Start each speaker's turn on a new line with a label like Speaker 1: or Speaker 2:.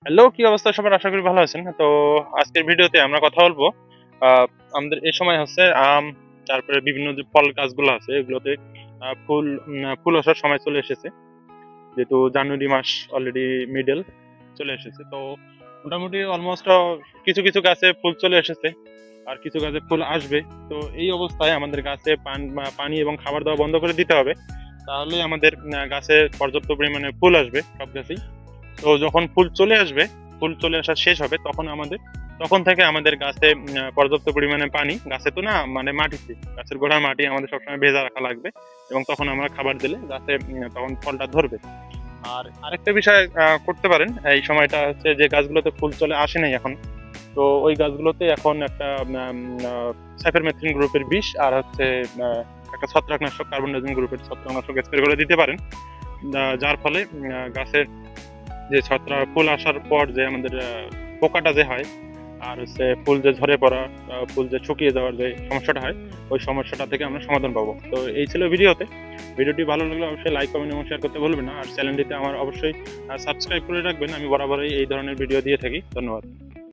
Speaker 1: Hello, কি অবস্থা সবার? আশা করি ভালো আছেন। তো আজকের ভিডিওতে আমরা কথা বলবো আমাদের এই সময় হচ্ছে আম, তারপরে বিভিন্ন যে ফল গাছগুলো আছে এগুলোতে ফুল আসার সময় চলে এসেছে। যেহেতু জানুয়ারি মাস অলরেডি মিডল চলে এসেছে, তো মোটামুটি অলমোস্ট কিছু কিছু গাছে ফুল চলে এসেছে, আর কিছু গাছে ফুল আসবে। তো এই অবস্থায় আমাদের গাছে পানি এবং খাবার দেওয়া বন্ধ করে দিতে হবে, তাহলে আমাদের গাছে পর্যাপ্ত পরিমাণে ফুল আসবে সব গাছেই। তো যখন ফুল চলে আসবে, ফুল চলে আসা শেষ হবে, তখন থেকে আমাদের গাছে পর্যাপ্ত পরিমাণে পানি, গাছে তো না মানে মাটিতে, গাছের গোড়ার মাটি আমাদের সবসময় ভেজা রাখা লাগবে। এবং তখন আমরা খাবার দিলে গাছে তখন ফলটা ধরবে। আর আরেকটা বিষয় করতে পারেন এই সময়টা হচ্ছে, যে গাছগুলোতে ফুল চলে আসে নাই এখন, তো ওই গাছগুলোতে এখন একটা সাইপারমেথ্রিন গ্রুপের বিষ আর হচ্ছে একটা ছত্রাকনাশক, কার্বনডাজিম গ্রুপের ছত্রাকনাশক স্প্রে করে দিতে পারেন। যার ফলে গাছের যে ফুল আসার পর যে আমাদের পোকাটা যে হয়, আর হচ্ছে ফুল যে ঝরে পড়া, ফুল যে শুকিয়ে যাওয়ার যে সমস্যাটা হয়, ওই সমস্যাটা থেকে আমরা সমাধান পাবো। তো এই ছিল ভিডিওটি ভালো লাগলে অবশ্যই লাইক, কমেন্ট এবং শেয়ার করতে ভুলবেন না। আর চ্যানেলটিতে আমার অবশ্যই সাবস্ক্রাইব করে রাখবেন, আমি বরাবরই এই ধরনের ভিডিও দিয়ে থাকি। ধন্যবাদ।